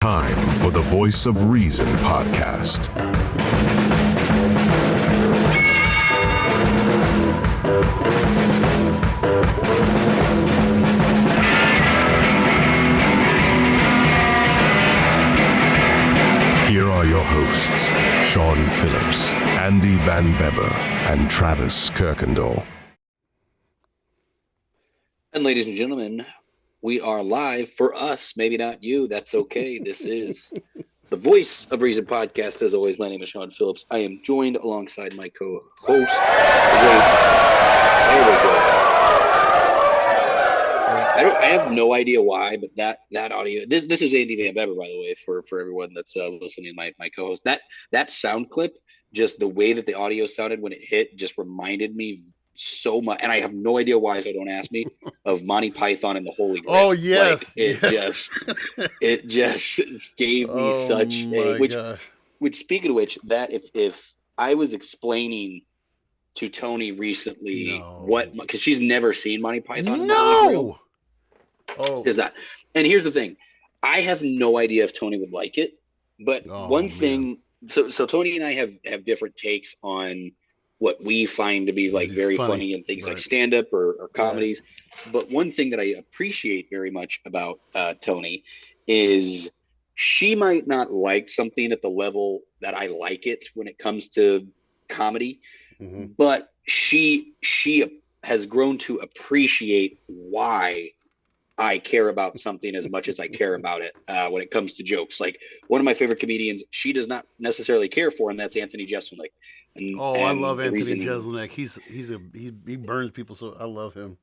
Time for the Voice of Reason podcast. Here are your hosts, Sean Phillips, Andy Van Beber, and Travis Kirkendall. And ladies and gentlemen, we are live. For us, maybe not you. That's okay. This is the Voice of Reason podcast. As always, my name is Sean Phillips. I am joined alongside my co-host. There we go. I have no idea why, but that audio. This is Andy Van Beber, by the way, for everyone that's listening. My co-host. That sound clip, just the way that the audio sounded when it hit, just reminded me so much, and I have no idea why, so don't ask me, of Monty Python and the Holy Grail. Oh yes, like, it just gave me such a which speaking of which, that if I was explaining to Tony recently what, because she's never seen Monty Python and the Holy Grail. Is that, and here's the thing, I have no idea if Tony would like it, but one thing, so Tony and I have different takes on what we find to be like very funny and things like stand-up or comedies. Right. But one thing that I appreciate very much about Tony is she might not like something at the level that I like it when it comes to comedy, but she has grown to appreciate why I care about something as much as I care about it when it comes to jokes. Like, one of my favorite comedians, she does not necessarily care for, and that's Anthony Jeselnik. I love Anthony Jeselnik. He burns people, so I love him.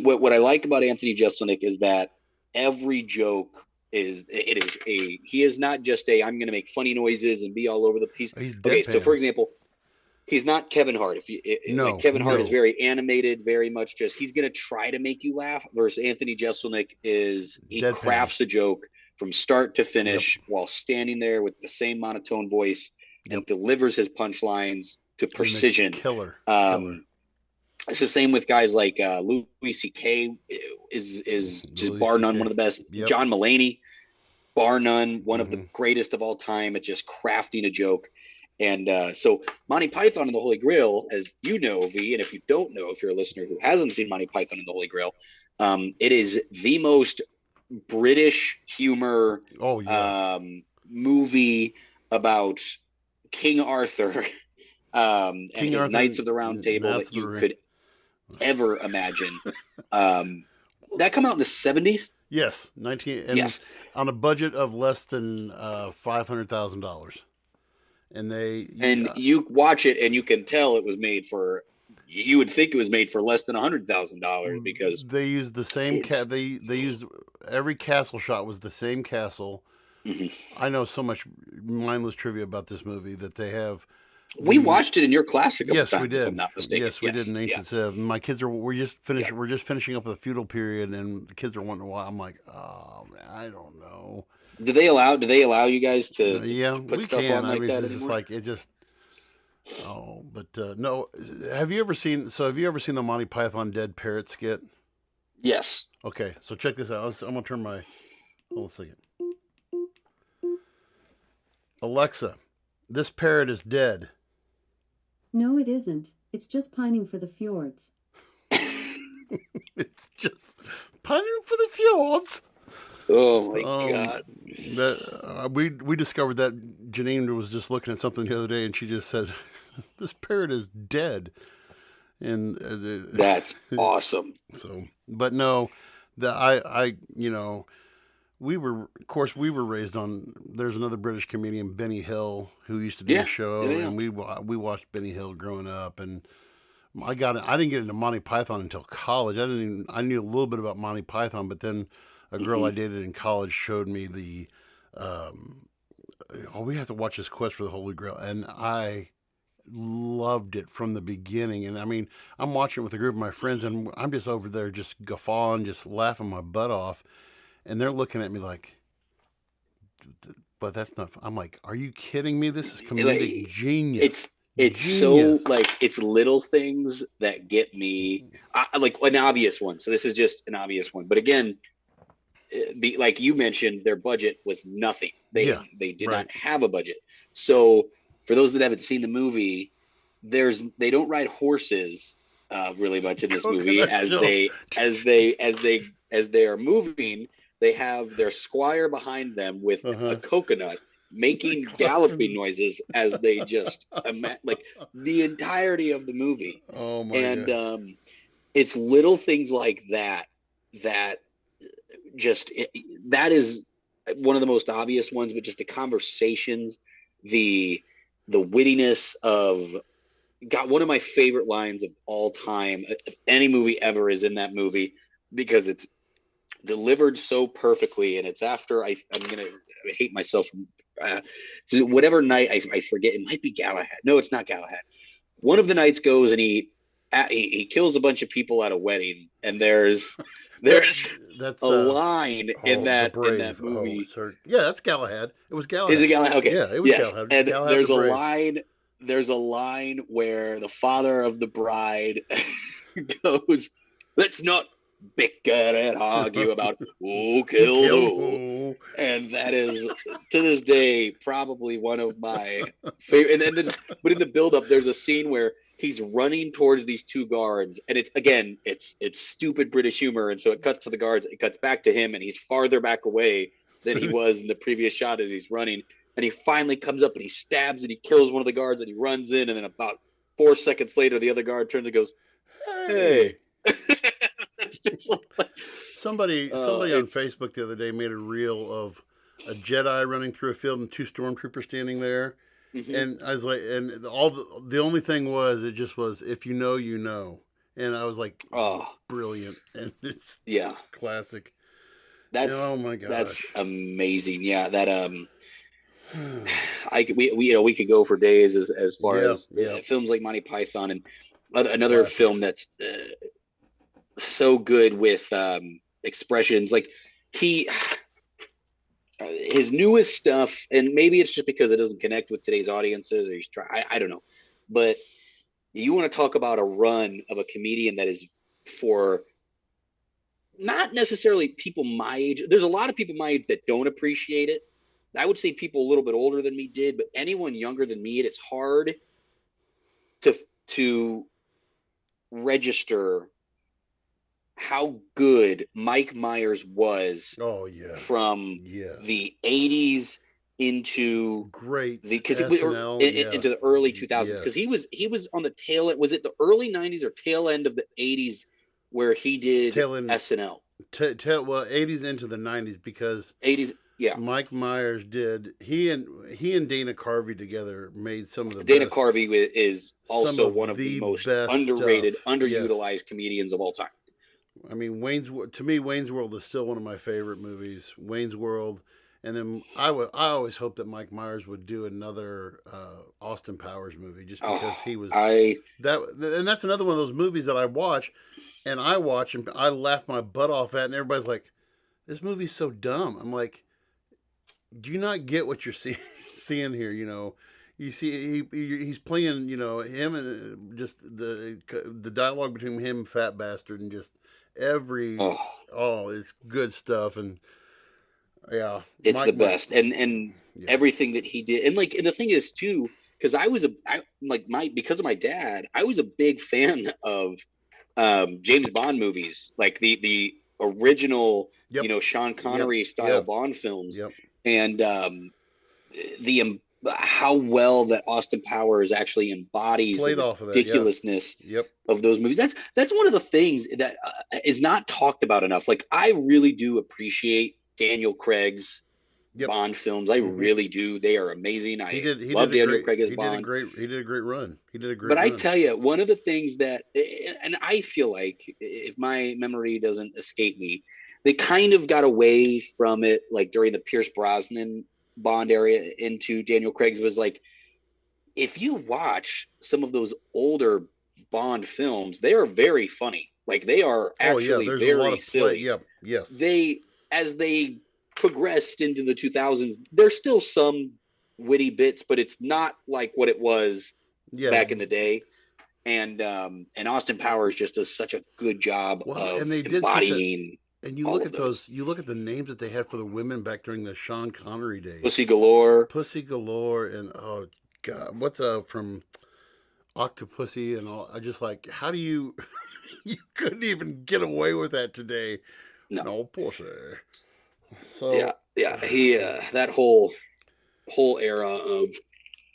What I like about Anthony Jeselnik is that every joke he is not just I'm going to make funny noises and be all over the piece. Okay, so for example, he's not Kevin Hart. Kevin Hart is very animated, very much just, he's going to try to make you laugh, versus Anthony Jeselnik crafts a joke from start to finish while standing there with the same monotone voice and delivers his punchlines to precision. Killer. It's the same with guys like Louis C.K. is just bar none one of the best. Yep. John Mulaney, bar none one of the greatest of all time at just crafting a joke. And so Monty Python and the Holy Grail, as you know, V, and if you don't know, if you're a listener who hasn't seen Monty Python and the Holy Grail, it is the most British humor movie about King Arthur and his Knights of the Round Table that you could ever imagine. That come out in the 70s? Yes, on a budget of less than $500,000. And you watch it and you can tell it was made for, you would think it was made for less than $100,000 because they used the same they used, every castle shot was the same castle. I know so much mindless trivia about this movie that they have. We watched it in your class a couple times. We did. If I'm not mistaken. Yes, we did in Ancient Civ. My kids we're just finishing up with the feudal period, and the kids are wanting to watch. I'm like, oh man, I don't know. Do they allow you guys to put we stuff can. on like that it's just like it just. No. Have you ever seen the Monty Python Dead Parrot skit? Yes. Okay, so check this out. I'm gonna turn my. Hold on a second. Alexa, this parrot is dead. No, it isn't. It's just pining for the fjords. It's just pining for the fjords. Oh my God! We discovered that Janine was just looking at something the other day, and she just said, "This parrot is dead," and that's awesome. So, but no, we were raised on. There's another British comedian, Benny Hill, who used to do a show, and we watched Benny Hill growing up, and I didn't get into Monty Python until college. I knew a little bit about Monty Python, but then a girl I dated in college showed me the, we have to watch this Quest for the Holy Grail, and I loved it from the beginning. And I mean, I'm watching it with a group of my friends, and I'm just over there just guffawing, just laughing my butt off, and they're looking at me like, but that's not, I'm like, are you kidding me? This is comedic genius. It's genius. So like, it's little things that get me, like an obvious one. So this is just an obvious one. But again, like you mentioned, their budget was nothing. They did not have a budget. So for those that haven't seen the movie, they don't ride horses really much in this movie. As they are moving, they have their squire behind them with a coconut making galloping noises as they just like the entirety of the movie. Oh my God. It's little things like that that is one of the most obvious ones, but just the conversations, the wittiness of one of my favorite lines of all time, if any movie ever, is in that movie, because it's delivered so perfectly. And it's after I'm gonna hate myself. So whatever night I forget, it might be Galahad. No, it's not Galahad. One of the nights goes and he kills a bunch of people at a wedding, and there's a line in that movie. Yeah, that's Galahad. It was Galahad. Is it Galahad? Okay. Yeah, it was Galahad. And Galahad there's a line where the father of the bride goes, "Let's not bicker and argue about who killed who." And that is, to this day, probably one of my favorite. But in the build-up, there's a scene where he's running towards these two guards, and it's stupid British humor, and so it cuts to the guards, it cuts back to him, and he's farther back away than he was in the previous shot as he's running. And he finally comes up and he stabs and he kills one of the guards and he runs in, and then about 4 seconds later, the other guard turns and goes, "Hey." Somebody on Facebook the other day made a reel of a Jedi running through a field and two stormtroopers standing there. Mm-hmm. And I was like, and the only thing was, it just was, if you know, you know. And I was like, oh, brilliant. And it's classic. Oh my gosh. That's amazing. Yeah. That, we could go for days as far as films like Monty Python, and another film that's so good with expressions. Like his newest stuff, and maybe it's just because it doesn't connect with today's audiences, or he's trying, I don't know, but you want to talk about a run of a comedian that is for not necessarily people my age. There's a lot of people my age that don't appreciate it. I would say people a little bit older than me did, but anyone younger than me, it's hard to register how good Mike Myers was. Oh yeah, from the 80s into great into the early 2000s, because he was on the tail. Was it the early 90s or tail end of the 80s where he did SNL? 80s into the 90s, because 80s. Yeah, Mike Myers did. He and Dana Carvey together made some of the Dana Carvey is also one of the most underrated, underutilized comedians of all time. I mean, Wayne's World is still one of my favorite movies. Wayne's World, and then I always hoped that Mike Myers would do another Austin Powers movie, just because he was and that's another one of those movies that I watch and I laugh my butt off at, and everybody's like, "This movie's so dumb." I'm like, do you not get what you're seeing here? You know, you see he's playing, you know, him, and just the dialogue between him and Fat Bastard, and just it's good stuff. And it's the best. And everything that he did. And and the thing is too, because because of my dad, I was a big fan of James Bond movies, like the original, Sean Connery style Bond films. Yep. And how well that Austin Powers actually embodies the ridiculousness of those movies. That's one of the things that is not talked about enough. Like, I really do appreciate Daniel Craig's Bond films. I really do. They are amazing. I love Daniel Craig as Bond. He did a great run. But I tell you, one of the things that, and I feel like, if my memory doesn't escape me, they kind of got away from it, like during the Pierce Brosnan Bond area into Daniel Craig's, was like, if you watch some of those older Bond films, they are very funny. Like, they are actually very silly. Yep. Yes. As they progressed into the 2000s, there's still some witty bits, but it's not like what it was back in the day. And Austin Powers just does such a good job of embodying And you look at those. You look at the names that they had for the women back during the Sean Connery days. Pussy Galore, and oh god, what's from Octopussy and all. I just like, how do you? You couldn't even get away with that today. No pussy. So he that whole era of.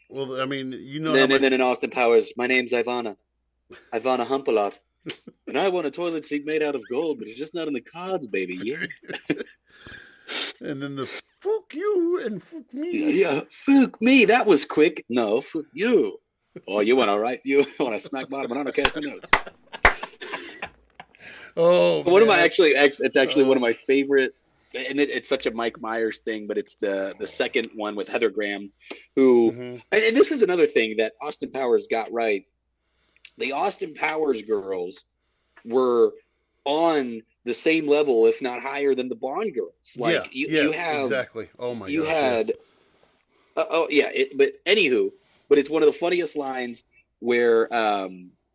Well, I mean, And then in Austin Powers, my name's Ivana Humpalot. And I want a toilet seat made out of gold, but it's just not in the cards, baby. Yeah. And then the fuck you and fuck me. Yeah, fuck me. That was quick. No, fuck you. Oh, you want to write? You want to smack bottom banana casting notes? Oh, one of my it's actually one of my favorite, and it's such a Mike Myers thing, but it's the second one with Heather Graham, who, and this is another thing that Austin Powers got right. The Austin Powers girls were on the same level, if not higher, than the Bond girls. Like you have exactly. Oh my god. You had. Yes. But anywho, it's one of the funniest lines where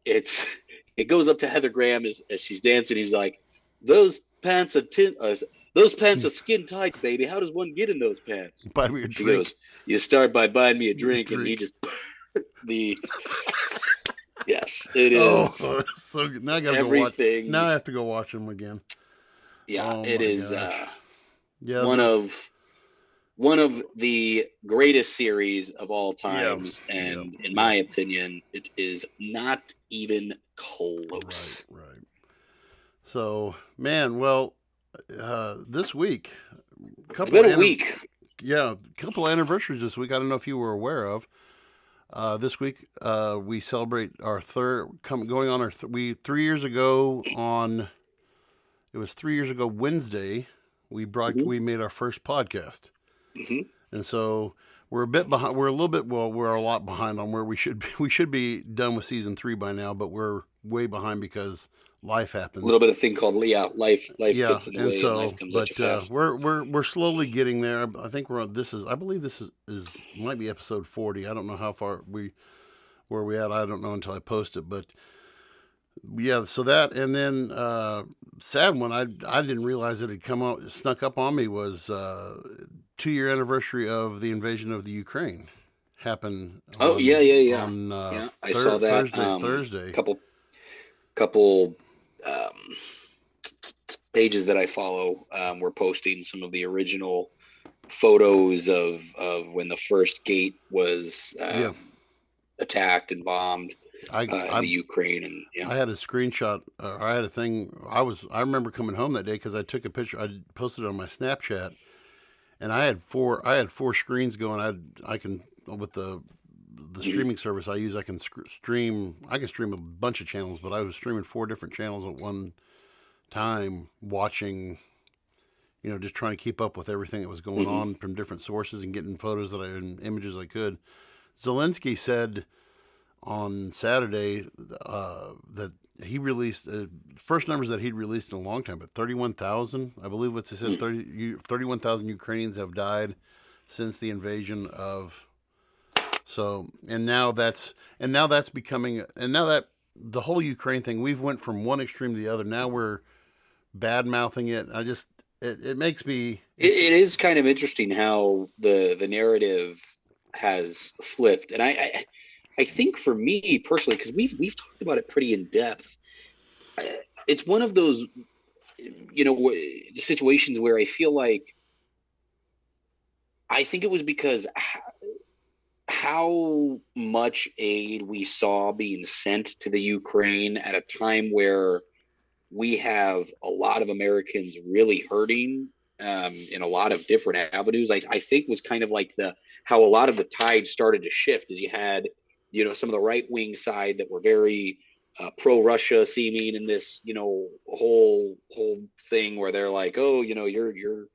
it goes up to Heather Graham as she's dancing. He's like, "Those pants are skin tight, baby. How does one get in those pants?" Buy me a drink. She goes, "You start by buying me a drink," and he just Yes, it is. Oh, so good. Now I gotta everything. Now I have to go watch them again. Yeah, it is. One of the greatest series of all times, and in my opinion, it is not even close. Right. So, man, well, this week, it's been a week. Yeah, a couple of anniversaries this week. I don't know if you were aware of. This week, we celebrate our going on our 3 years ago it was 3 years ago Wednesday, we made our first podcast. And so we're a bit behind, we're a lot behind on where we should be. We should be done with season 3 by now, but we're way behind because life happens. A little bit of thing called life gets in the way, so, and life comes at you fast. We're slowly getting there. I think I believe this is might be episode 40. I don't know how far where we at. I don't know until I post it, but yeah, so that, and then sad one I didn't realize it had snuck up on me was 2-year anniversary of the invasion of the Ukraine happened. On, I saw that Thursday. Couple pages that I follow were posting some of the original photos of when the first gate was attacked and bombed in the Ukraine, and I had a screenshot. I had a thing. I remember coming home that day because I took a picture. I posted it on my Snapchat, and I had four screens going. I can with the streaming service I use. I can stream a bunch of channels, but I was streaming 4 different channels at one time, watching. Just trying to keep up with everything that was going on from different sources and getting photos and images I could. Zelensky said on Saturday that he released first numbers that he'd released in a long time, but 31,000, I believe what they said, 31,000 Ukrainians have died since the invasion of. So, and now that the whole Ukraine thing, we've went from one extreme to the other. Now we're bad mouthing it. It makes me. It is kind of interesting how the narrative has flipped, and I think for me personally, because we've talked about it pretty in depth, it's one of those situations where I feel like I think it was because how much aid we saw being sent to the Ukraine at a time where we have a lot of Americans really hurting in a lot of different avenues. I think was kind of like how a lot of the tide started to shift as you had, some of the right wing side that were very pro-Russia seeming in this, whole thing where they're like, oh, you're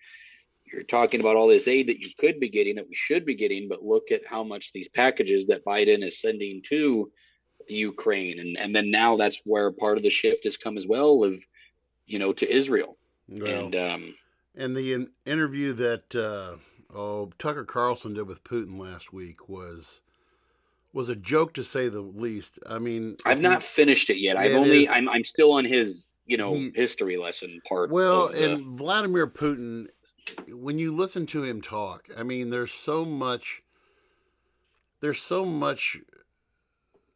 talking about all this aid that you could be getting, that we should be getting, but look at how much these packages that Biden is sending to the Ukraine. And then now that's where part of the shift has come as well of, to Israel. Well, and the interview that Tucker Carlson did with Putin last week was a joke to say the least. I mean, I've not finished it yet. I'm still on his history lesson part. Well, and Vladimir Putin, when you listen to him talk, I mean, there's so much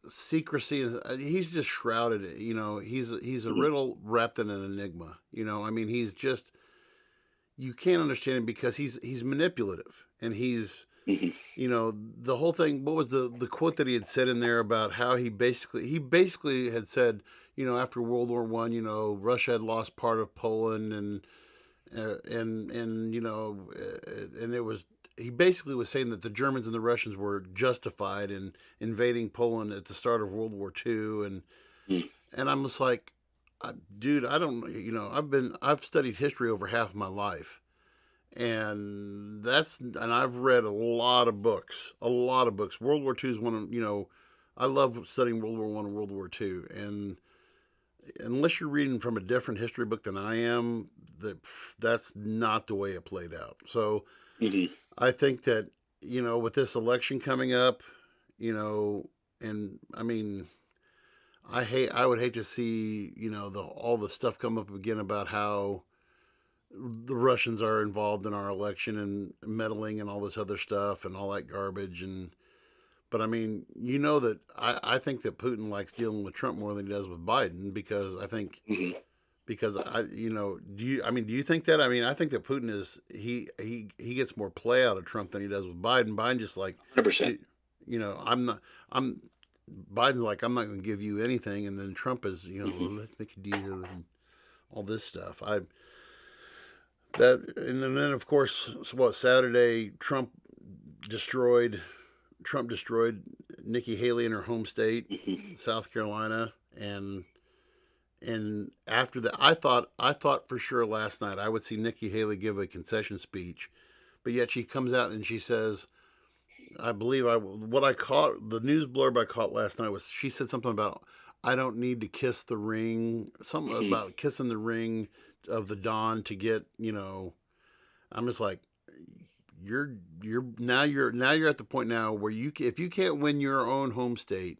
secrecy. He's just shrouded. He's a riddle wrapped in an enigma. I mean, he's just, you can't understand him because he's manipulative, and he's, the whole thing. What was the quote that he had said in there about how he basically had said, after World War I, Russia had lost part of Poland, and it was, he basically was saying that the Germans and the Russians were justified in invading Poland at the start of World War II, and I'm just like, dude, I don't, I've studied history over half of my life, and I've read a lot of books. World War II is one of, I love studying World War I and World War II, and unless you're reading from a different history book than I am, that's not the way it played out. So I think that, with this election coming up, and I mean, I would hate to see, all the stuff come up again about how the Russians are involved in our election and meddling and all this other stuff and all that garbage. But I mean, that I think that Putin likes dealing with Trump more than he does with Biden, because I think, because do you think that? I mean, I think that Putin he gets more play out of Trump than he does with Biden. Biden just like 100%. Biden's like, I'm not going to give you anything, and then Trump is, well, let's make a deal and all this stuff. And then of course, Saturday, Trump destroyed Nikki Haley in her home state, South Carolina, and after that, I thought for sure last night I would see Nikki Haley give a concession speech, but yet she comes out and she says, I believe the news blurb I caught last night was, she said something about, I don't need to kiss the ring, something about kissing the ring of the dawn to get, I'm just like, you're at the point now where if you can't win your own home state,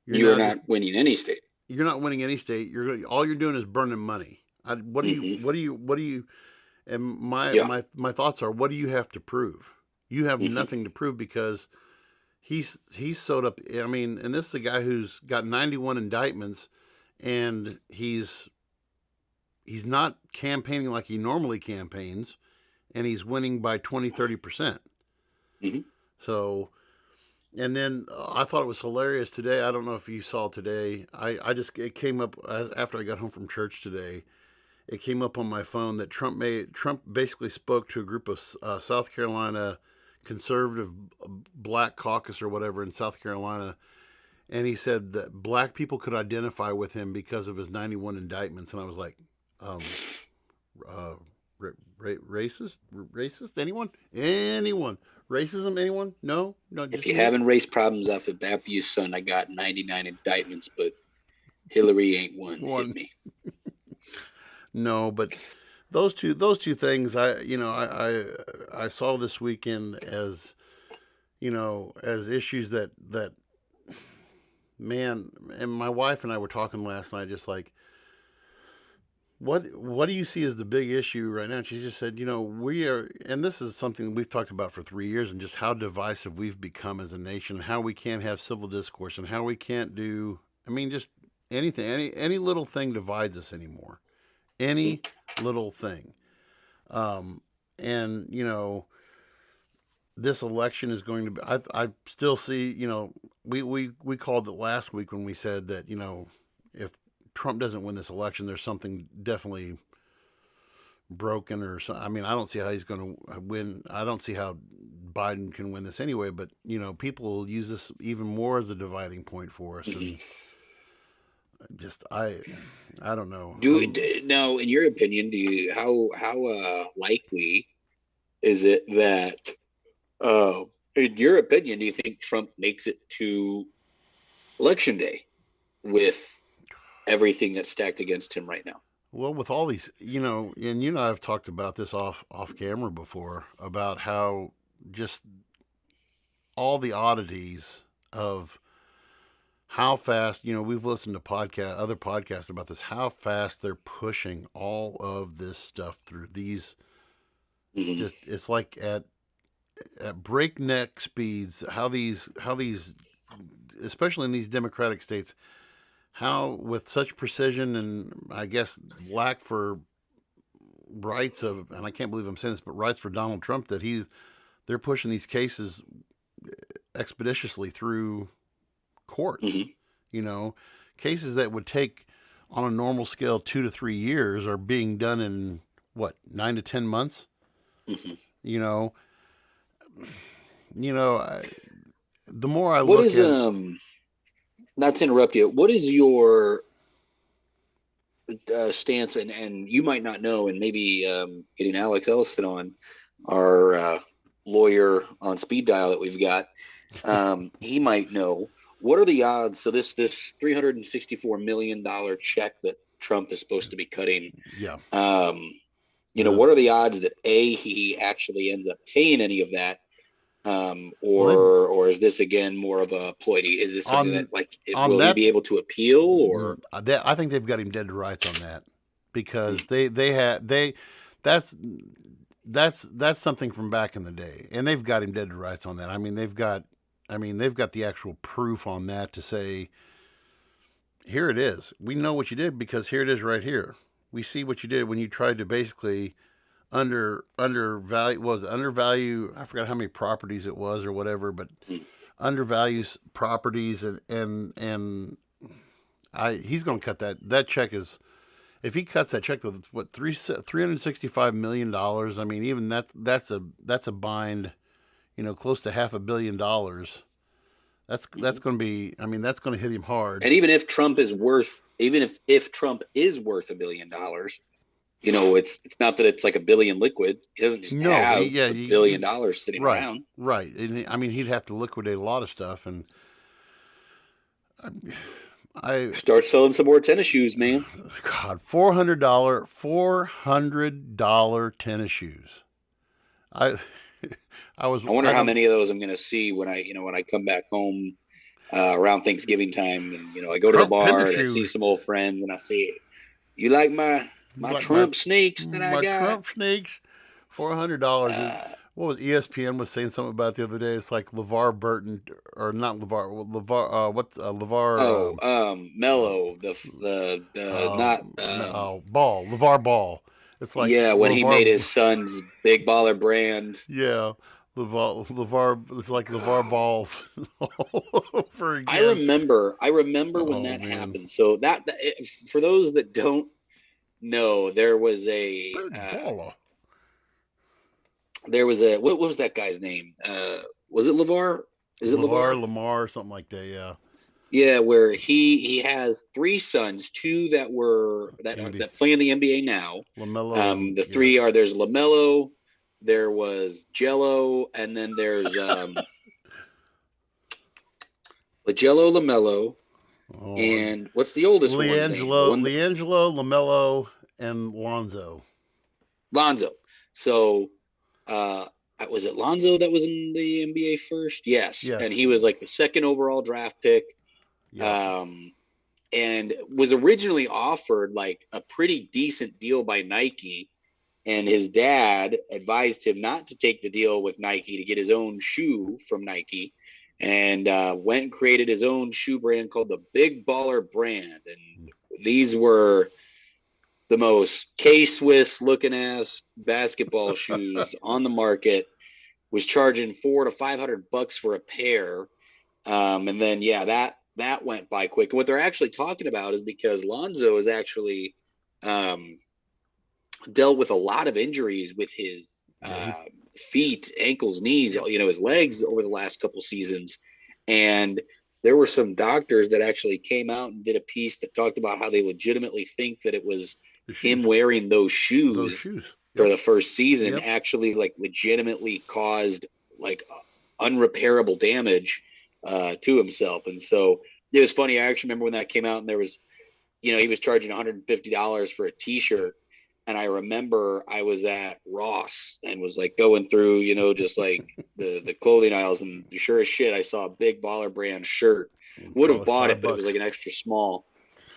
you're not winning any state. You're not winning any state. All you're doing is burning money. What do you? And my thoughts are, what do you have to prove? You have nothing to prove, because he's sewed up. I mean, and this is a guy who's got 91 indictments, and he's not campaigning like he normally campaigns, and he's winning by 20-30%. So, and then I thought it was hilarious today. I don't know if you saw today. It came up after I got home from church today. It came up on my phone that Trump basically spoke to a group of South Carolina conservative black caucus or whatever in South Carolina, and he said that black people could identify with him because of his 91 indictments. And I was like, racist? Anyone? Racism? Anyone? No. If you're having race problems off of Baptist, son, I got 99 indictments, but Hillary ain't one. Hit me. No, but those two things I saw this weekend as issues that man, and my wife and I were talking last night, just like, what do you see as the big issue right now? And she just said, we are, and this is something we've talked about for 3 years, and just how divisive we've become as a nation, how we can't have civil discourse, and how we can't do, just anything, any little thing divides us anymore. Any little thing. And this election is going to be, I still see, we called it last week when we said that, if Trump doesn't win this election, there's something definitely broken or something. I don't see how he's going to win. I don't see how Biden can win this anyway, but people will use this even more as a dividing point for us. And just, I don't know. Now, in your opinion, how likely is it that, in your opinion, do you think Trump makes it to Election Day with everything that's stacked against him right now? Well, with all these, and I've talked about this off camera before, about how just all the oddities of how fast, we've listened to other podcasts about this, how fast they're pushing all of this stuff through these. Mm-hmm. It's like at breakneck speeds, how these, especially in these Democratic states, how with such precision and I guess lack for rights of, and I can't believe I'm saying this, but rights for Donald Trump, that they're pushing these cases expeditiously through courts. Mm-hmm. Cases that would take on a normal scale 2 to 3 years are being done in what, 9 to 10 months. Mm-hmm. The more I what look is at it, not to interrupt you, what is your stance, and you might not know, and maybe getting Alex Ellison on, our lawyer on speed dial that we've got, he might know. What are the odds? So this $364 million check that Trump is supposed to be cutting. Yeah. What are the odds that he actually ends up paying any of that? Or is this again more of a ploy? Is this something that will he be able to appeal, or? I think they've got him dead to rights on that, because that's something from back in the day, and they've got him dead to rights on that. I mean, they've got the actual proof on that to say, here it is. We know what you did because here it is right here. We see what you did when you tried to basically undervalue. I forgot how many properties it was or whatever, but undervalues properties, and he's going to cut that check. Is, if he cuts that check with what, $365 million, I mean, even that's a bind, close to $500 million. That's going to be, I mean, that's going to hit him hard. And even if Trump is worth $1 billion, it's not that it's like a billion liquid. He doesn't just have $1 billion sitting around. Right. And I mean, he'd have to liquidate a lot of stuff, and I start selling some more tennis shoes, man. God, $400 tennis shoes. I wonder how many of those I'm going to see when I come back home around Thanksgiving time, and I go to the bar and I see some old friends, and I say, "You like my Trump sneaks that I got?" Trump sneaks, $400. What was ESPN was saying something about the other day? It's like LeVar Burton, or not LeVar. LeVar, what's LeVar? Mello, Ball, LeVar Ball. It's like, yeah, when he made his son's big baller brand. Yeah, LeVar. It's like LeVar Balls over again. I remember when that happened. So that for those that don't know, there was a what was that guy's name? Was it LeVar? Is it LeVar? Lamar, something like that. Yeah. Yeah, where he has 3 sons, 2 that play in the NBA now. LaMelo. The 3 are, there's LaMelo, there was Jello, and then there's Jello, LaMelo, and what's the oldest one? LiAngelo, LaMelo, and Lonzo. So, was it Lonzo that was in the NBA first? Yes. And he was like the 2nd overall draft pick. Yep. And was originally offered like a pretty decent deal by Nike, and his dad advised him not to take the deal with Nike, to get his own shoe from Nike, and went and created his own shoe brand called the Big Baller brand. And these were the most K-Swiss looking ass basketball shoes on the market. Was charging $400 to $500 for a pair. And then, that went by quick. And what they're actually talking about is because Lonzo has actually dealt with a lot of injuries with his feet, ankles, knees, his legs over the last couple seasons. And there were some doctors that actually came out and did a piece that talked about how they legitimately think that it was him wearing those shoes for the first season actually like legitimately caused like unrepairable damage to himself. And so it was funny. I actually remember when that came out, and there was, he was charging $150 for a t-shirt. And I remember I was at Ross and was like going through, just like the clothing aisles, and sure as shit, I saw a Big Baller brand shirt Would have bought it, but it was like an extra small.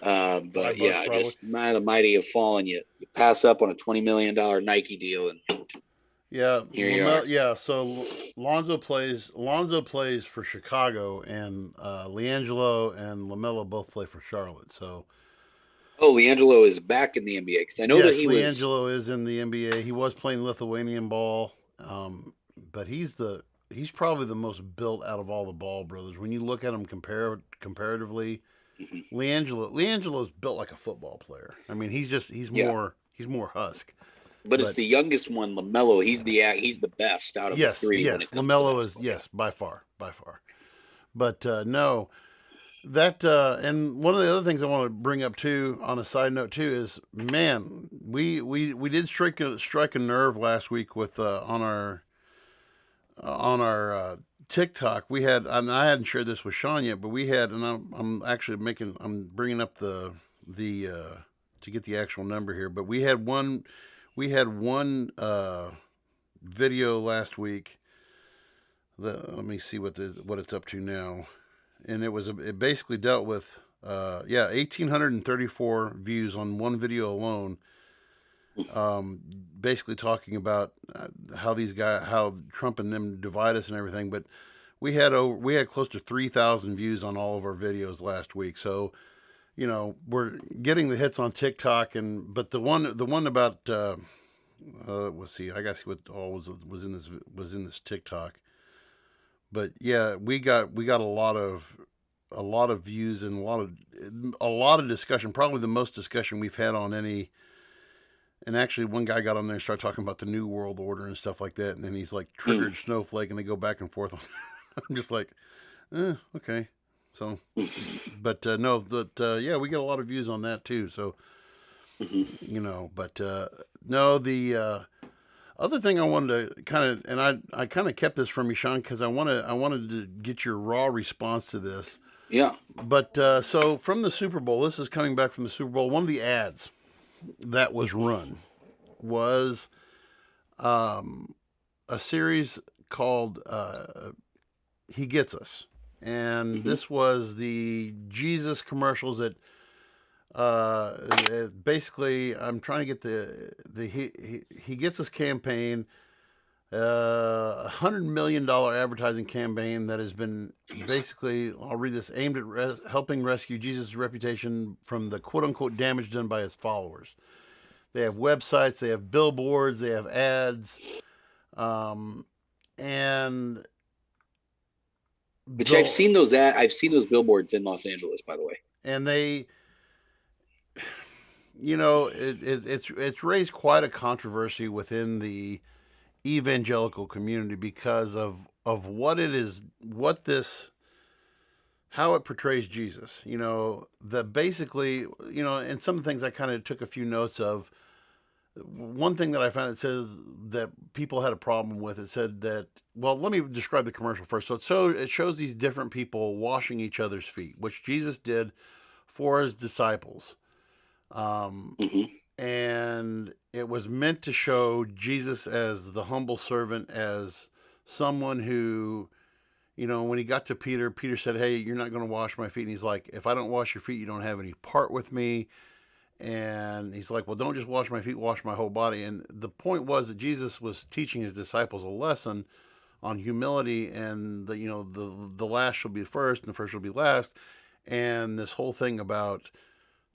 But $5, yeah, probably. just the mighty have fallen. You pass up on a $20 million Nike deal, and yeah, here you are. Yeah. So Lonzo plays for Chicago, and LiAngelo and LaMelo both play for Charlotte. So. Oh, LiAngelo is back in the NBA because I know that he was. LiAngelo is in the NBA. He was playing Lithuanian ball, but he's probably the most built out of all the Ball brothers. When you look at him comparatively, Mhm. LiAngelo's built like a football player. I mean, he's more husk. But it's the youngest one, LaMelo. He's the best out of the three. Yes, LaMelo is by far. But no. That and one of the other things I want to bring up too, on a side note too, is man, we did strike a nerve last week with on our TikTok. We had, and I hadn't shared this with Sean yet, but we had, and I'm bringing up the to get the actual number here, but we had one video last week. Let me see what it's up to now. And it basically dealt with 1,834 views on one video alone. Basically talking about how Trump and them divide us and everything. But we had close to 3,000 views on all of our videos last week. So, we're getting the hits on TikTok, but the one about let's see, I guess what all was in this TikTok. But yeah, we got a lot of views and a lot of discussion. Probably the most discussion we've had on any. And actually, one guy got on there and started talking about the New World Order and stuff like that. And then he's like triggered snowflake, and they go back and forth on. I'm just like, okay. So, but no, yeah, we get a lot of views on that too. So, but no, the. Other thing I wanted to kind of, and I kind of kept this from you, Sean, because I wanted to get your raw response to this. Yeah. But so from the Super Bowl, this is coming back from the Super Bowl. One of the ads that was run was a series called "He Gets Us," and this was the Jesus commercials that. Basically, I'm trying to get the he gets us campaign, $100 million advertising campaign that has been basically, I'll read this, aimed at helping rescue Jesus' reputation from the quote unquote damage done by his followers. They have websites, they have billboards, they have ads, and which I've seen those billboards in Los Angeles, by the way, and they. It's raised quite a controversy within the evangelical community because of what it is, how it portrays Jesus. That basically, and some of the things I kind of took a few notes of. One thing that I found, it says that people had a problem with. It said that, well, let me describe the commercial first. So it shows these different people washing each other's feet, which Jesus did for his disciples. And it was meant to show Jesus as the humble servant, as someone who, when he got to Peter said, "Hey, you're not going to wash my feet." And he's like, "If I don't wash your feet, you don't have any part with me." And he's like, "Well, don't just wash my feet, wash my whole body." And the point was that Jesus was teaching his disciples a lesson on humility, and the last shall be first and the first shall be last. And this whole thing about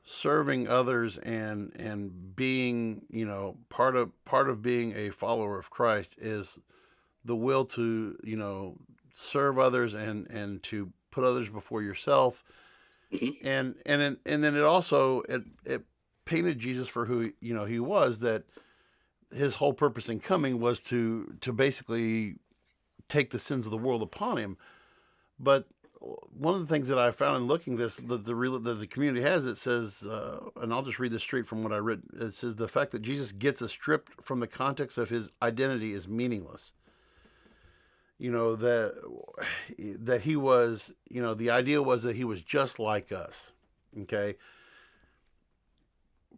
serving others and being, part of being a follower of Christ is the will to, serve others and to put others before yourself. And then it also it painted Jesus for who he was, that his whole purpose in coming was to basically take the sins of the world upon him. But one of the things that I found in looking this, that the community has, it says, and I'll just read this straight from what I read. It says the fact that Jesus gets us stripped from the context of his identity is meaningless. That he was, the idea was that he was just like us. Okay.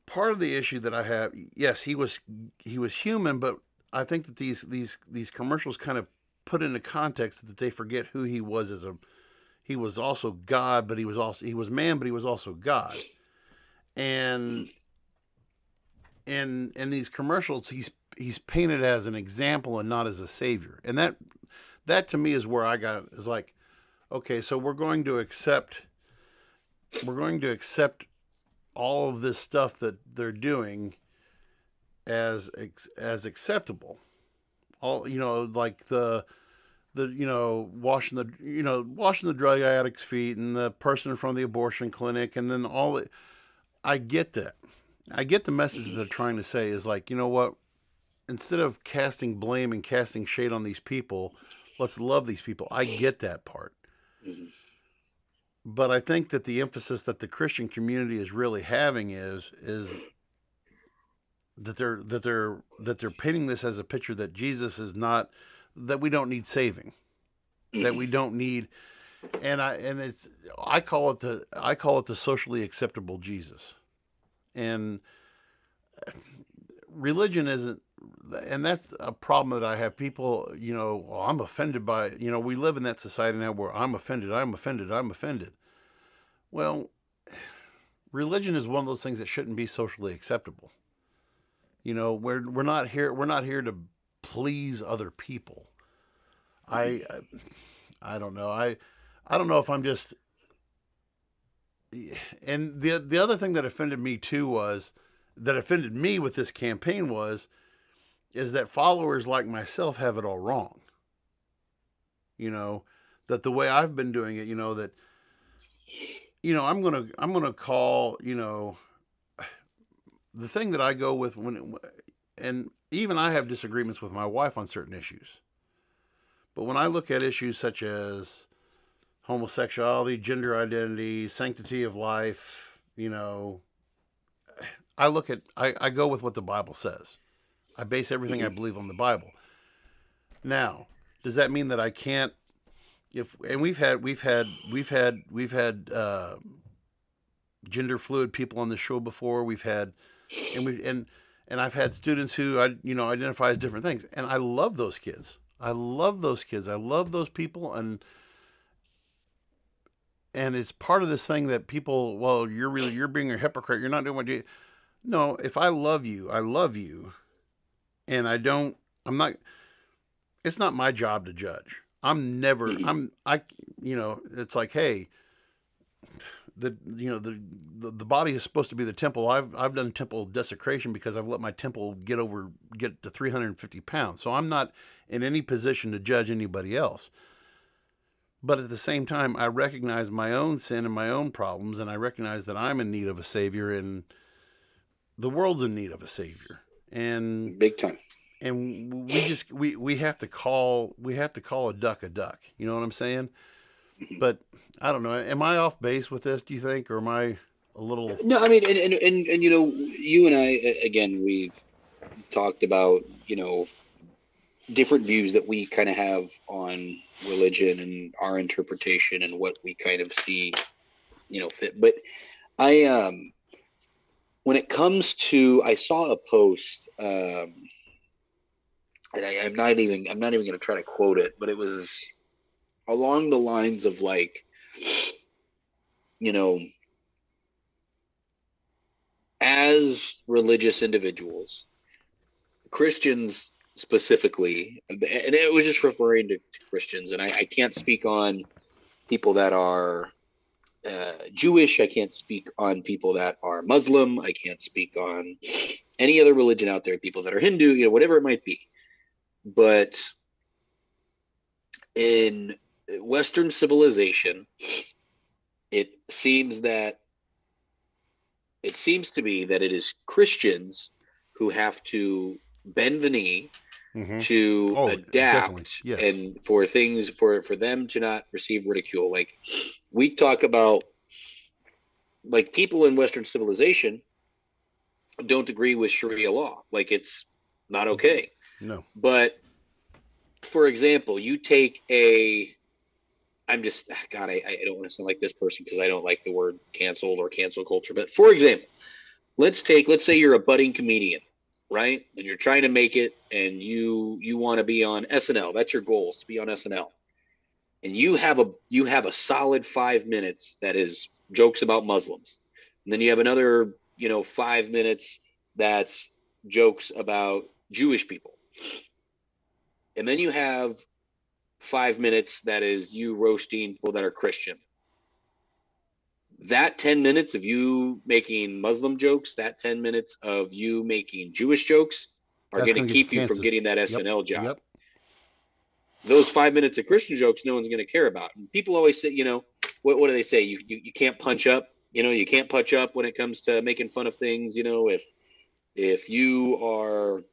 Part of the issue that I have, yes, he was human, but I think that these commercials kind of put into context that they forget who he was as a he was also God, but he was man, but he was also God. And in these commercials, he's painted as an example and not as a savior. And that to me is where is like, okay, so we're going to accept all of this stuff that they're doing as acceptable. All, like the washing the drug addict's feet and the person from the abortion clinic, and then all it. I get that. I get the message they're trying to say is like, you know what? Instead of casting blame and casting shade on these people, let's love these people. I get that part. Mm-hmm. But I think that the emphasis that the Christian community is really having is that they're painting this as a picture that Jesus is not, that we don't need saving, that we don't need, I call it the socially acceptable Jesus. And religion isn't, and that's a problem that I have. People, I'm offended by, we live in that society now where I'm offended. Well, religion is one of those things that shouldn't be socially acceptable. We're not here to please other people. I don't know. I don't know if I'm just. And the other thing that offended me with this campaign is that followers like myself have it all wrong. That the way I've been doing it, that, I'm gonna call, the thing that I go with and even I have disagreements with my wife on certain issues. But when I look at issues such as homosexuality, gender identity, sanctity of life, I go with what the Bible says. I base everything I believe on the Bible. Now, does that mean that I can't? We've had gender fluid people on the show before. And I've had students who identify as different things, and I love those kids. I love those people, and it's part of this thing that people, well, you're being a hypocrite. You're not doing what you. No, if I love you, and I'm not. It's not my job to judge. It's like, hey, the body is supposed to be the temple. I've done temple desecration because I've let my temple get to 350 pounds. So I'm not in any position to judge anybody else. But at the same time, I recognize my own sin and my own problems, and I recognize that I'm in need of a savior, and the world's in need of a savior, and big time. And we have to call a duck a duck. You know what I'm saying? But I don't know. Am I off base with this, do you think, or am I a little? No, I mean, and you and I, again, we've talked about different views that we kind of have on religion and our interpretation and what we kind of see fit. But when it comes to, I saw a post, and I'm not even going to try to quote it, but it was along the lines of like, as religious individuals, Christians specifically, and it was just referring to Christians, and I can't speak on people that are Jewish. I can't speak on people that are Muslim. I can't speak on any other religion out there, people that are Hindu, whatever it might be. But in Western civilization, it seems to be that it is Christians who have to bend the knee to adapt, yes, and for things for them to not receive ridicule. Like we talk about, like people in Western civilization don't agree with Sharia law. Like it's not okay. No. But for example, you take I don't want to sound like this person because I don't like the word canceled or cancel culture. But for example, let's say you're a budding comedian, right? And you're trying to make it, and you want to be on SNL. That's your goal, is to be on SNL. and you have a solid 5 minutes that is jokes about Muslims, and then you have another 5 minutes that's jokes about Jewish people, and then you have 5 minutes that is you roasting people that are Christian. That 10 minutes of you making Muslim jokes, that 10 minutes of you making Jewish jokes are going to keep you from getting that SNL job. Yep. Those 5 minutes of Christian jokes, no one's going to care about. And people always say, what do they say? You can't punch up. You can't punch up when it comes to making fun of things. If you are,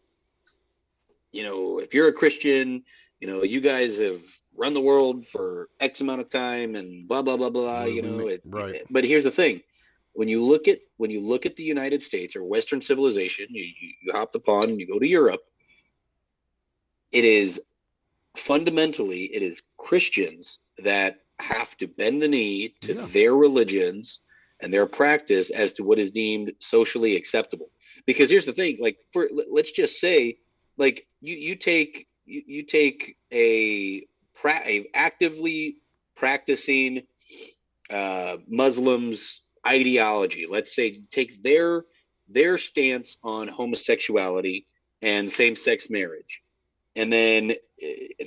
if you're a Christian, you guys have run the world for X amount of time and blah blah blah blah. Right. But here's the thing: when you look at the United States or Western civilization, you hop the pond and you go to Europe. It is fundamentally Christians that have to bend the knee to their religions and their practice as to what is deemed socially acceptable. Because here's the thing: like, let's just say, like you take a actively practicing Muslims ideology. Let's say take their stance on homosexuality and same-sex marriage, and then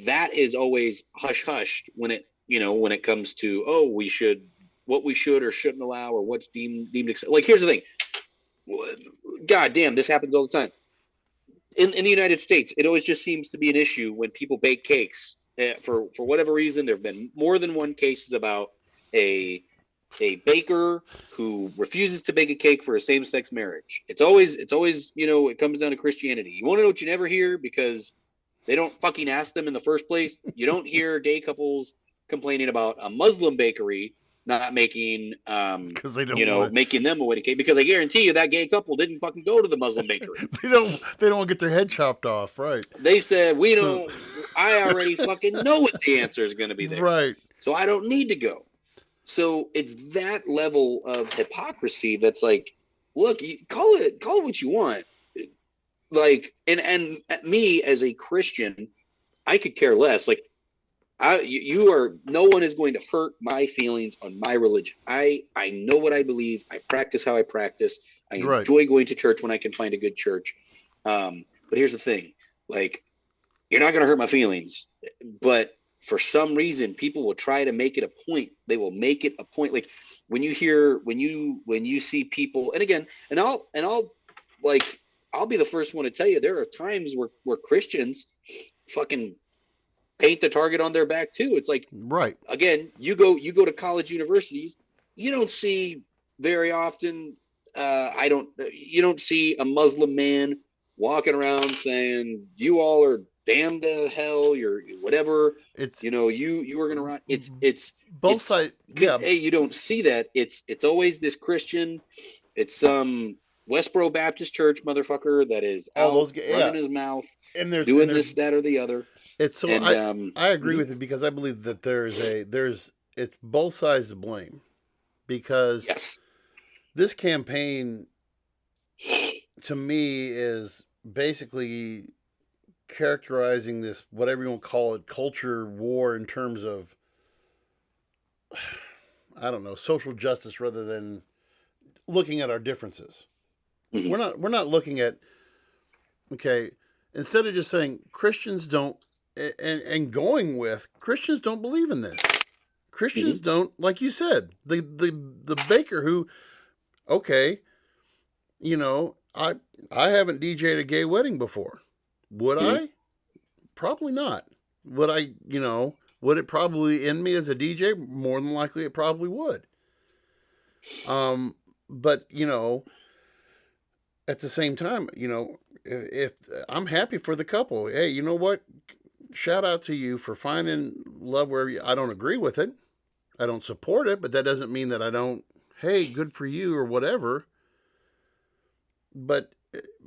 that is always hush-hushed when it comes to what we should or shouldn't allow, or what's deemed acceptable. Like, here's the thing. God damn, this happens all the time. In the United States, it always just seems to be an issue when people bake cakes. For whatever reason, there have been more than one cases about a baker who refuses to bake a cake for a same-sex marriage. It's always it comes down to Christianity. You want to know what you never hear, because they don't fucking ask them in the first place? You don't hear gay couples complaining about a Muslim bakery not making because they don't making them a wedding cake, because I guarantee you that gay couple didn't fucking go to the Muslim bakery. they don't want to get their head chopped off, right? They said, I already fucking know what the answer is going to be there, right? So I don't need to go. So it's that level of hypocrisy that's like, look, you call it what you want. Like, and me as a Christian, I could care less. Like, no one is going to hurt my feelings on my religion. I know what I believe. I practice how I practice. I enjoy going to church when I can find a good church. But here's the thing: like, you're not going to hurt my feelings. But for some reason, people will try to make it a point. They will make it a point. Like, when you see people, and again, and I'll be the first one to tell you, there are times where Christians fucking paint the target on their back too. It's like, right. Again, you go to college universities, you don't see very often. You don't see a Muslim man walking around saying, "You all are damned to hell. You're whatever." It's you were gonna run. It's both sides. Yeah. Hey, you don't see that. It's always this Christian. It's some Westboro Baptist Church motherfucker that is out running his mouth and they're doing this, that, or the other. It's so I agree with it, because I believe that it's both sides to blame, because this campaign to me is basically characterizing this, whatever you want to call it, culture war in terms of, I don't know, social justice, rather than looking at our differences. Mm-hmm. We're not looking at, okay, instead of just saying Christians don't, and going with Christians don't believe in this. Christians don't, like you said, the baker who, okay, I haven't DJ'd a gay wedding before. Would I? Probably not. Would I, would it probably end me as a DJ? More than likely it probably would. But, at the same time, if I'm happy for the couple, hey, you know what? Shout out to you for finding love where I don't agree with it. I don't support it, but that doesn't mean that I don't, hey, good for you or whatever. But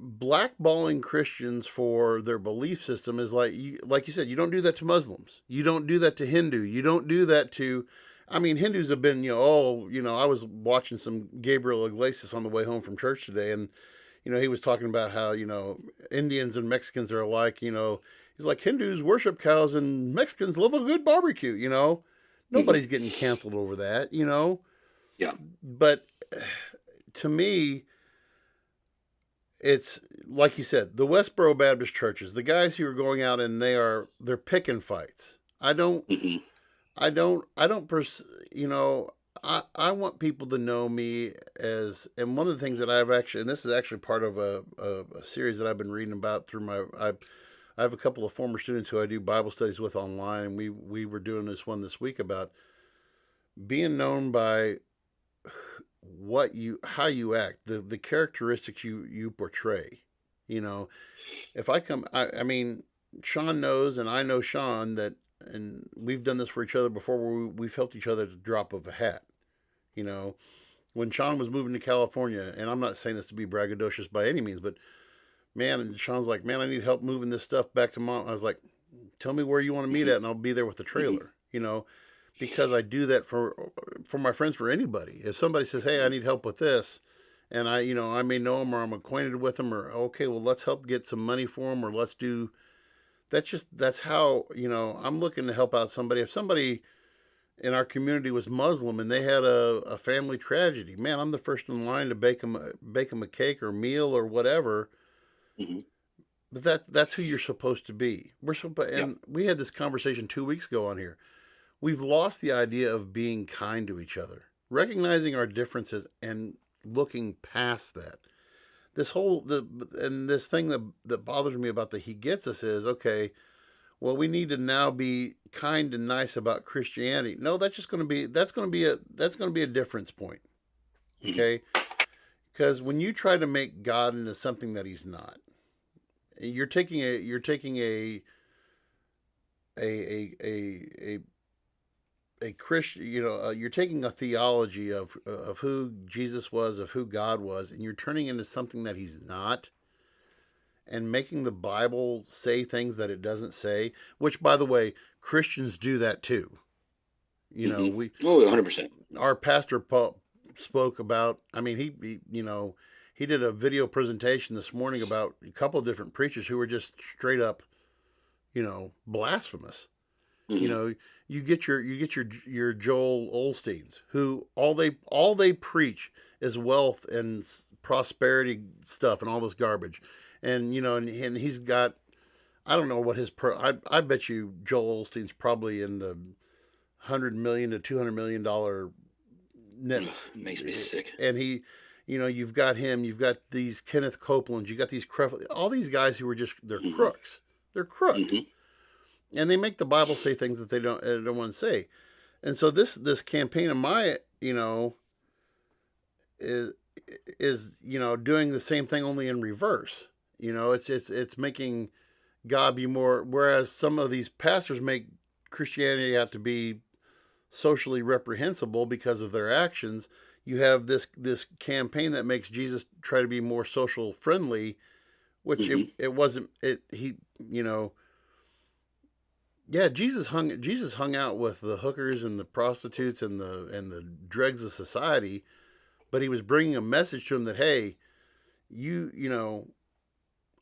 blackballing Christians for their belief system is like you said, you don't do that to Muslims. You don't do that to Hindu. You don't do that to, Hindus have been, I was watching some Gabriel Iglesias on the way home from church today, and, he was talking about how, Indians and Mexicans are alike, He's like, Hindus worship cows and Mexicans love a good barbecue, you know. Nobody's getting canceled over that, you know. Yeah. But to me, it's like you said, the Westboro Baptist churches, the guys who are going out and they're picking fights. I don't, you know, I want people to know me as, and one of the things that I've actually, and this is actually part of a series that I've been reading about through I have a couple of former students who I do Bible studies with online, and we were doing this one this week about being known by how you act, the characteristics you portray. You know, if I mean, Sean knows, and I know Sean, that, and we've done this for each other before, where we've helped each other at the drop of a hat. You know, when Sean was moving to California, and I'm not saying this to be braggadocious by any means, but man, and Sean's like, man, I need help moving this stuff back to Mom. I was like, tell me where you want to meet at, and I'll be there with the trailer. You know, because I do that for my friends, for anybody. If somebody says, hey, I need help with this, and I may know them, or I'm acquainted with them, or okay, well, let's help get some money for them, or let's do. That's how, you know, I'm looking to help out somebody. If somebody in our community was Muslim and they had a family tragedy, man, I'm the first in line to bake them a cake or meal or whatever. But that's who you're supposed to be. We had this conversation 2 weeks ago on here. We've lost the idea of being kind to each other, recognizing our differences and looking past that. This thing that bothers me about the He Gets Us is, okay, well, we need to now be kind and nice about Christianity. No, that's going to be a difference point. Okay? Because when you try to make God into something that He's not, you're taking a Christian, you know, you're taking a theology of who Jesus was, of who God was, and you're turning into something that He's not, and making the Bible say things that it doesn't say. Which, by the way, Christians do that too. You know, 100%. Our pastor Paul spoke about. I mean, he did a video presentation this morning about a couple of different preachers who were just straight up, you know, blasphemous. You know, you get your Joel Osteens, who all they preach is wealth and prosperity stuff and all this garbage, and you know, and he's got, I don't know what his I bet you Joel Osteen's probably in the $100 million to $200 million net. Makes me sick. And he, you know, you've got him, you've got these Kenneth Copelands, you got these all these guys who are just, they're crooks. They're crooks. And they make the Bible say things that they don't want to say. And so this campaign of my, you know, is you know, doing the same thing only in reverse. You know, it's making God be more, whereas some of these pastors make Christianity out to be socially reprehensible because of their actions. You have this campaign that makes Jesus try to be more social friendly, which it wasn't. You know. Yeah, Jesus hung out with the hookers and the prostitutes and the dregs of society, but he was bringing a message to them that, hey, you know,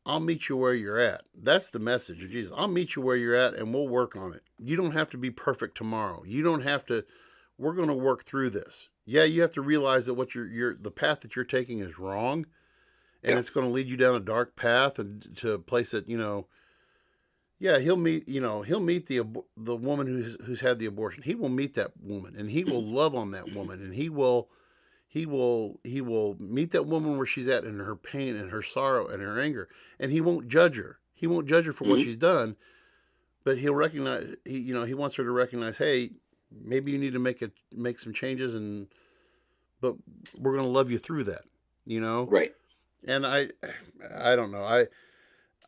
I'll meet you where you're at. That's the message of Jesus. I'll meet you where you're at, and we'll work on it. You don't have to be perfect tomorrow. You don't have to. We're going to work through this. Yeah, you have to realize that what the path that you're taking is wrong, and it's going to lead you down a dark path and to a place that, you know. Yeah, he'll meet the woman who's had the abortion. He will meet that woman, and he will love on that woman, and he will meet that woman where she's at in her pain and her sorrow and her anger, and he won't judge her. He won't judge her for what she's done, but he'll recognize. He wants her to recognize, hey, maybe you need to make some changes, but we're going to love you through that. You know, right? And I don't know.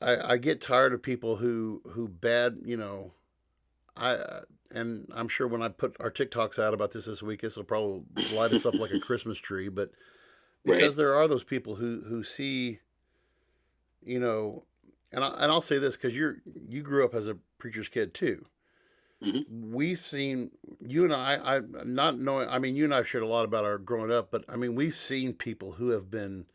I get tired of people who bad, you know, and I'm sure when I put our TikToks out about this week, this will probably light us up like a Christmas tree, but because there are those people who see, you know, and I'll say this, because you grew up as a preacher's kid too. We've seen, you and I not knowing, I mean, you and I have shared a lot about our growing up, but I mean, we've seen people who have been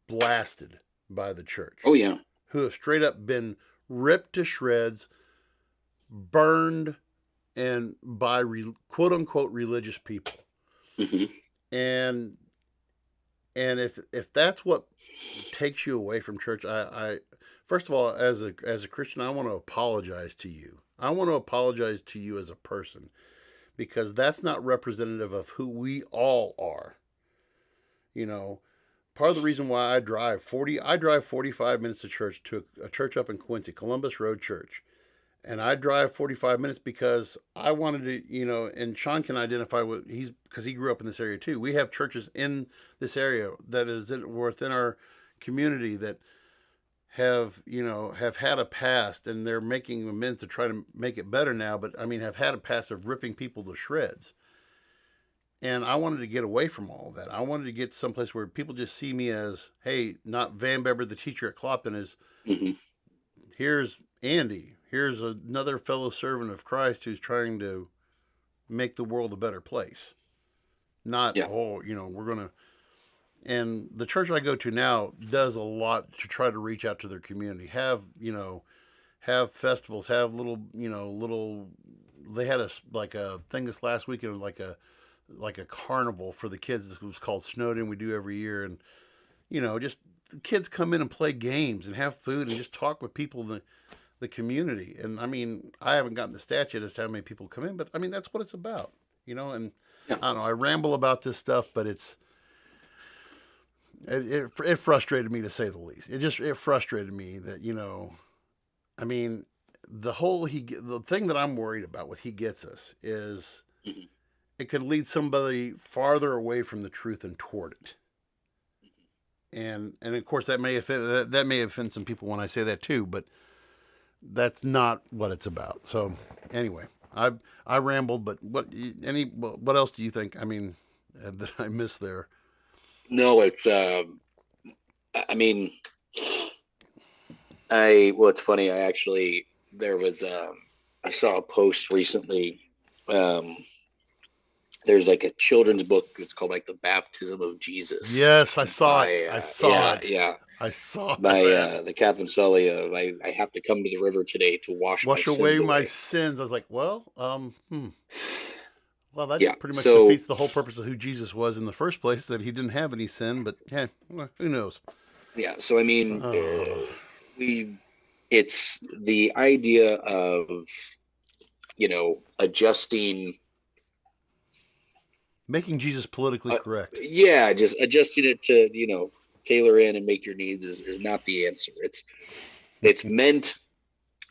blasted by the church. Oh yeah. Who have straight up been ripped to shreds, burned, and by quote unquote religious people. Mm-hmm. And if that's what takes you away from church, I first of all, as a Christian, I want to apologize to you. I want to apologize to you as a person, because that's not representative of who we all are. You know, part of the reason why I drive 45 minutes to church, to a church up in Quincy, Columbus Road Church. And I drive 45 minutes because I wanted to, you know, and Sean can identify what because he grew up in this area too. We have churches in this area that is within our community that have had a past, and they're making amends to try to make it better now. But I mean, have had a past of ripping people to shreds. And I wanted to get away from all of that. I wanted to get someplace where people just see me as, hey, not Van Beber, the teacher at Clopton, is here's Andy. Here's another fellow servant of Christ who's trying to make the world a better place. Not, we're going to. And the church I go to now does a lot to try to reach out to their community. Have have festivals, have little, they had a thing this last weekend, like a carnival for the kids. It was called Snowed In. We do every year. And, just the kids come in and play games and have food and just talk with people in the community. And I mean, I haven't gotten the stat yet as to how many people come in, but I mean, that's what it's about, and I don't know, I ramble about this stuff, but it frustrated me, to say the least. It frustrated me that, I mean, the thing that I'm worried about with He Gets Us is it could lead somebody farther away from the truth and toward it. And of course that may offend some people when I say that too, but that's not what it's about. So anyway, I rambled, but what else do you think? I mean, that I missed there? No, it's I mean, it's funny. I saw a post recently. There's like a children's book. It's called like The Baptism of Jesus. Yes, I saw it. I saw it. Yeah. I saw by the Catherine Sully of I have to come to the river today to wash away my sins. I was like, well, that pretty much defeats the whole purpose of who Jesus was in the first place, that He didn't have any sin, but hey, who knows? Yeah, so I mean, it's the idea of, adjusting, making Jesus politically correct. Yeah, just adjusting it to, tailor in and make your needs is not the answer. It's meant,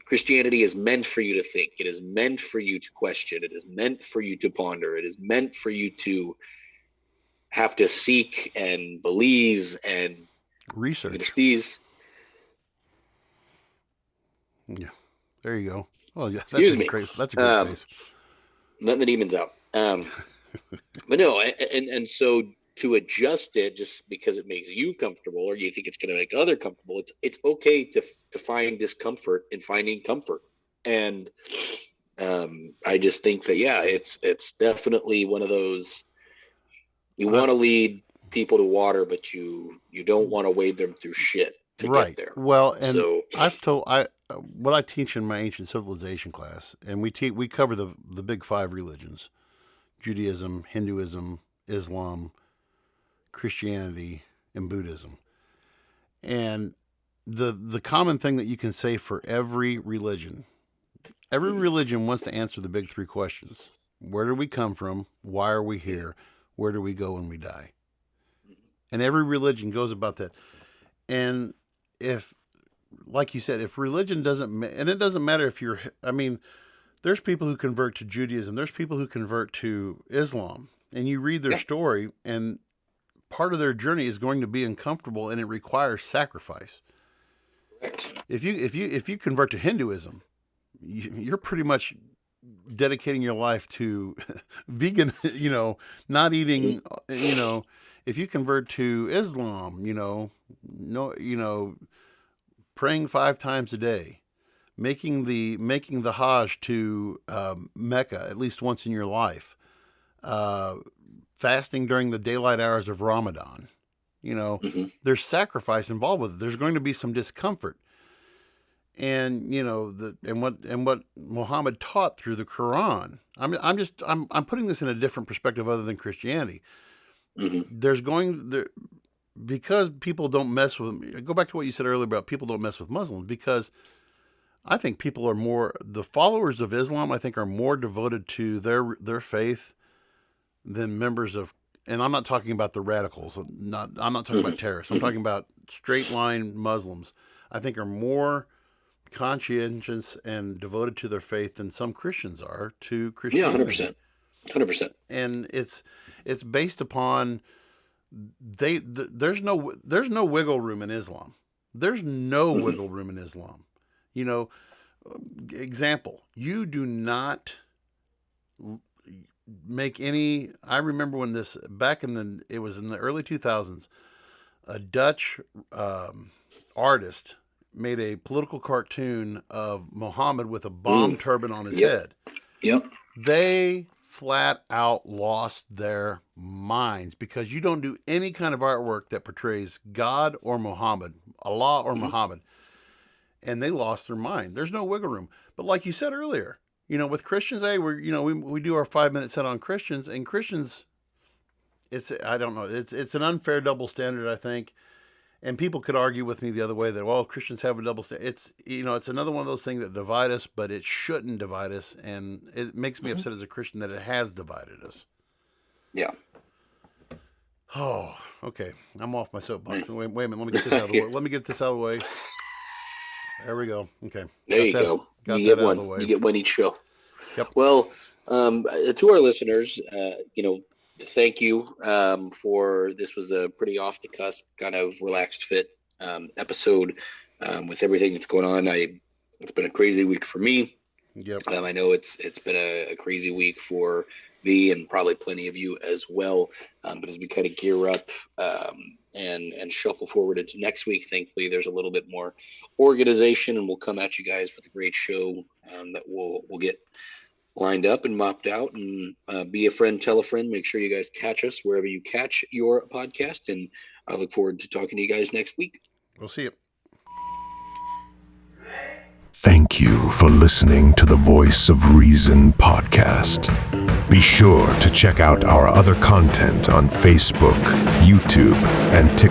Christianity is meant for you to think. It is meant for you to question. It is meant for you to ponder. It is meant for you to have to seek and believe and research. Yeah, there you go. Oh yeah, that's a great face. Letting the demons out. But no, and so to adjust it just because it makes you comfortable, or you think it's going to make other comfortable, it's okay to find discomfort in finding comfort. And I just think that it's definitely one of those, you want to lead people to water, but you don't want to wade them through shit to get there. Well, and so, what I teach in my ancient civilization class, and we cover the big five religions: Judaism, Hinduism, Islam, Christianity, and Buddhism. And the common thing that you can say for every religion wants to answer the big three questions: where do we come from? Why are we here? Where do we go when we die? And every religion goes about that. And if, like you said, if religion doesn't, and it doesn't matter if there's people who convert to Judaism, there's people who convert to Islam, and you read their story, and part of their journey is going to be uncomfortable, and it requires sacrifice. If you convert to Hinduism, you're pretty much dedicating your life to vegan, not eating, if you convert to Islam, praying 5 times a day, making the Hajj to Mecca at least once in your life, fasting during the daylight hours of Ramadan, there's sacrifice involved with it. There's going to be some discomfort. and what Muhammad taught through the Quran. I'm putting this in a different perspective other than Christianity. Because people don't mess with. Go back to what you said earlier about people don't mess with Muslims, because I think the followers of Islam, I think, are more devoted to their faith than members of, and I'm not talking about the radicals. I'm not talking about terrorists. I'm talking about straight line Muslims. I think are more conscientious and devoted to their faith than some Christians are to Christianity. Yeah, 100%. And it's based upon there's no wiggle room in Islam. There's no wiggle room in Islam. Example, you do not make any. I remember when it was in the early 2000s, a Dutch artist made a political cartoon of Muhammad with a bomb turban on his head. Yep. They flat out lost their minds, because you don't do any kind of artwork that portrays God or Muhammad, Allah or Muhammad. And they lost their mind. There's no wiggle room. But like you said earlier, with Christians, we do our 5-minute set on Christians, and Christians, it's an unfair double standard, I think. And people could argue with me the other way that, well, Christians have a double standard. It's another one of those things that divide us, but it shouldn't divide us. And it makes me upset as a Christian that it has divided us. Yeah. Oh, okay. I'm off my soapbox. Wait a minute. Let me get this out of the way. There we go. Okay. There you go. You get one. You get one each show. Yep. Well, to our listeners, thank you for this. Was a pretty off the cusp, kind of relaxed fit episode with everything that's going on. It's been a crazy week for me. Yep. I know it's been a crazy week for me and probably plenty of you as well. But as we kind of gear up and shuffle forward into next week, thankfully there's a little bit more organization, and we'll come at you guys with a great show that we'll get lined up and mopped out. And be a friend, tell a friend. Make sure you guys catch us wherever you catch your podcast, and I look forward to talking to you guys next week. We'll see you. Thank you for listening to the Voice of Reason podcast. Be sure to check out our other content on Facebook, YouTube, and TikTok.